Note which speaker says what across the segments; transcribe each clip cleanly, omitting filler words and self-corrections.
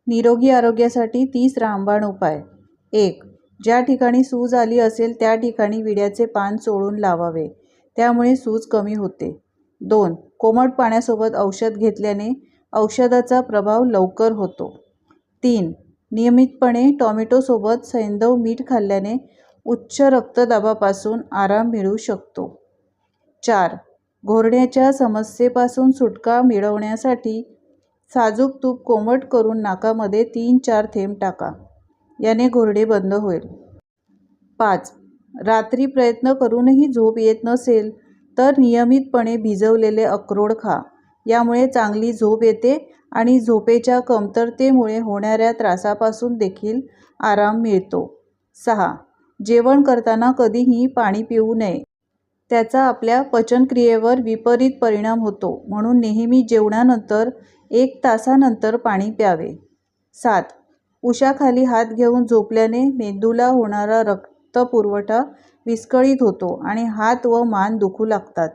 Speaker 1: निरोगी आरोग्यासाठी 30 रामबाण उपाय. 1. ज्या ठिकाणी सूज आली असेल त्या ठिकाणी विड्याचे पान चोळून लावावे, त्यामुळे सूज कमी होते. 2. कोमट पाण्यासोबत औषध घेतल्याने औषधाचा प्रभाव लवकर होतो. 3. नियमितपणे टोमॅटोसोबत सैंधव मीठ खाल्ल्याने उच्च रक्तदाबापासून आराम मिळू शकतो. 4. घोरण्याच्या समस्येपासून सुटका मिळवण्यासाठी साजूक तूप कोमट करून नाकामध्ये 3-4 थेंब टाका, याने घोरणे बंद होईल. 5. रात्री प्रयत्न करूनही झोप येत नसेल तर नियमितपणे भिजवलेले अक्रोड खा, यामुळे चांगली झोप येते आणि झोपेच्या कमतरतेमुळे होणाऱ्या त्रासापासून देखील आराम मिळतो. 6. जेवण करताना कधीही पाणी पिऊ नये, त्याचा आपल्या पचनक्रियेवर विपरीत परिणाम होतो, म्हणून नेहमी जेवणानंतर 1 तासानंतर पाणी प्यावे. 7. उशाखाली हात घेऊन झोपल्याने मेंदूला होणारा रक्तपुरवठा विस्कळीत होतो आणि हात व मान दुखू लागतात.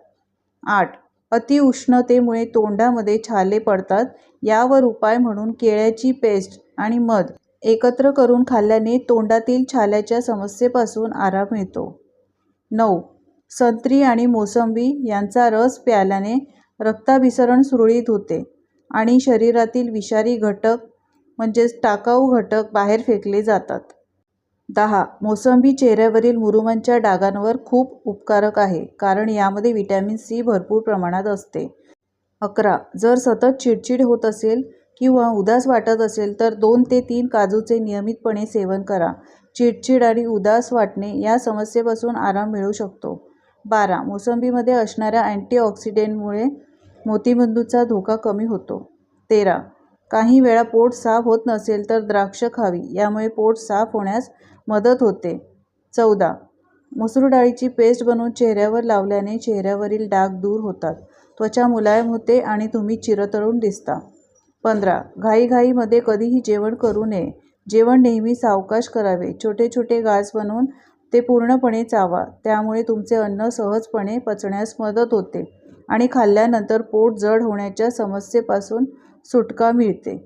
Speaker 1: 8. अतिउष्णतेमुळे तोंडामध्ये छाले पडतात, यावर उपाय म्हणून केळ्याची पेस्ट आणि मध एकत्र करून खाल्ल्याने तोंडातील छाल्याच्या समस्येपासून आराम मिळतो. 9. संत्री आणि मोसंबी यांचा रस प्यायल्याने रक्ताभिसरण सुरळीत होते आणि शरीरातील विषारी घटक म्हणजेच टाकाऊ घटक बाहेर फेकले जातात. 10. मोसंबी चेहऱ्यावरील मुरुमांच्या डागांवर खूप उपकारक आहे, कारण यामध्ये व्हिटॅमिन सी भरपूर प्रमाणात असते. 11. जर सतत चिडचिड होत असेल किंवा उदास वाटत असेल तर 2 ते 3 काजूचे नियमितपणे सेवन करा. चिडचिड आणि उदास वाटणे या समस्येपासून आराम मिळू शकतो. 12. मोसंबीमध्ये असणाऱ्या अँटीऑक्सिडेंटमुळे मोतीबिंदूचा धोका कमी होतो. 13. काही वेळा पोट साफ होत नसेल तर द्राक्ष खावी, यामुळे पोट साफ होण्यास मदत होते. 14. मसूर डाळीची पेस्ट बनवून चेहऱ्यावर लावल्याने चेहऱ्यावरील डाग दूर होतात, त्वचा मुलायम होते आणि तुम्ही चिरतरुण दिसता. 15. घाईघाईमध्ये कधीही जेवण करू नये. जेवण नेहमी सावकाश करावे. छोटे छोटे घास बनवून ते पूर्णपणे चावा, त्यामुळे तुमचे अन्न सहजपणे पचण्यास मदत होते आणि खाल्ल्यानंतर पोट जड होण्याच्या समस्येपासून सुटका मिळते.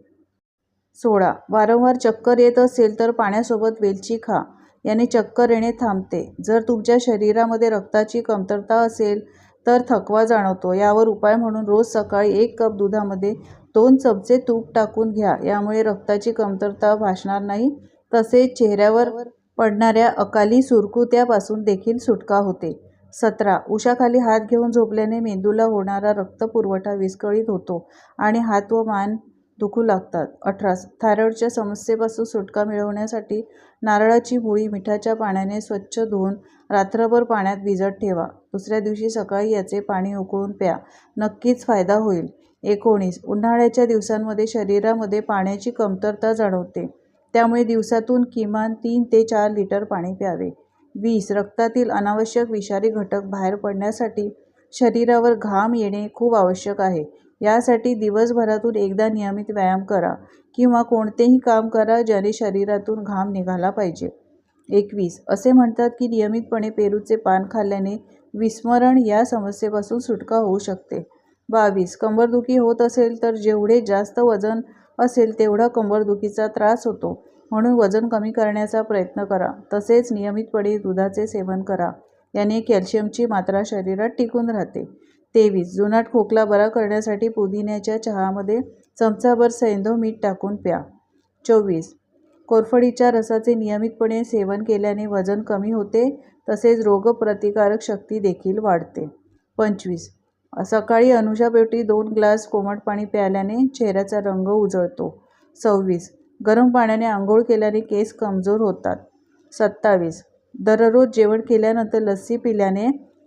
Speaker 1: 16. वारंवार चक्कर येत असेल तर पाण्यासोबत वेलची खा, याने चक्कर येणे थांबते. जर तुमच्या शरीरामध्ये रक्ताची कमतरता असेल तर थकवा जाणवतो, यावर उपाय म्हणून रोज सकाळी 1 कप दुधामध्ये 2 चमचे तूप टाकून घ्या, यामुळे रक्ताची कमतरता भासणार नाही. तसेच चेहऱ्यावर पडणाऱ्या अकाली सुरकुत्यापासून देखील सुटका होते. 17. उशाखाली हात घेऊन झोपल्याने मेंदूला होणारा रक्तपुरवठा विस्कळीत होतो आणि हात व मान दुखू लागतात. 18. थायरॉईडच्या समस्येपासून सुटका मिळवण्यासाठी नारळाची मुळी मिठाच्या पाण्याने स्वच्छ धुवून रात्रभर पाण्यात भिजत ठेवा. दुसऱ्या दिवशी सकाळी याचे पाणी उकळून प्या, नक्कीच फायदा होईल. 19. उन्हाळ्याच्या दिवसांमध्ये शरीरामध्ये पाण्याची कमतरता जाणवते, त्यामुळे दिवसातून किमान 3 ते 4 लिटर पाणी प्यावे. 20. रक्तातील अनावश्यक विषारी घटक बाहेर पडण्यासाठी शरीरावर घाम येणे खूप आवश्यक आहे. यासाठी दिवसभरातून एकदा नियमित व्यायाम करा किंवा कोणतेही काम करा ज्याने शरीरातून घाम निघाला पाहिजे. 21. असे म्हणतात की नियमितपणे पेरूचे पान खाल्ल्याने विस्मरण या समस्येपासून सुटका होऊ शकते. 22. कंबरदुखी होत असेल तर जेवढे जास्त वजन असेल तेवढा कंबरदुखीचा त्रास होतो, म्हणून वजन कमी करण्याचा प्रयत्न करा. तसेच नियमितपणे दुधाचे सेवन करा, याने कॅल्शियमची मात्रा शरीरात टिकून राहते. 23. जुनाट खोकला बरा करण्यासाठी पुदिन्याच्या चहामध्ये चमचाभर सैंधव मीठ टाकून प्या. 24. कोरफडीच्या रसाचे नियमितपणे सेवन केल्याने वजन कमी होते, तसेच रोगप्रतिकारक शक्ती देखील वाढते. 25. सकाळी अनुशापोटी 2 ग्लास कोमट पाणी प्यायल्याने चेहऱ्याचा रंग उजळतो. 26. गरम पाण्याने आंघोळ केल्याने केस कमजोर होतात. 27. दररोज जेवण केल्यानंतर लस्सी पिल्याने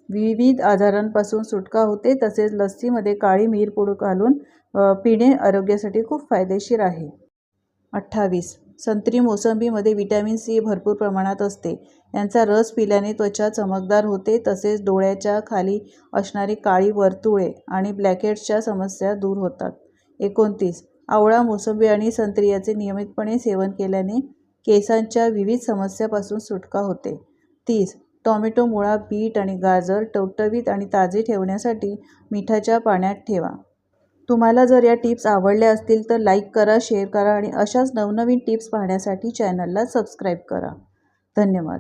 Speaker 1: विविध आजारांपासून सुटका होते, तसेच लस्सीमध्ये काळी मिरपूड घालून पिणे आरोग्यासाठी खूप फायदेशीर आहे. 28. संत्री मोसंबीमध्ये व्हिटॅमिन सी भरपूर प्रमाणात असते. यांचा रस पिल्याने त्वचा चमकदार होते, तसेच डोळ्याच्या खाली असणारी काळी वर्तुळे आणि ब्लॅकहेड्सच्या समस्या दूर होतात. 29. आवळा, मोसंबी आणि संत्री याचे नियमितपणे सेवन केल्याने केसांच्या विविध समस्यापासून सुटका होते. 30. टोमॅटो, मुळा, बीट आणि गाजर टवटवीत आणि ताजे ठेवण्यासाठी मिठाच्या पाण्यात ठेवा. तुम्हाला जर या टिप्स आवडल्या असतील तर लाईक करा, शेअर करा आणि अशाच नवनवीन टिप्स पाहण्यासाठी चॅनलला सबस्क्राईब करा. धन्यवाद.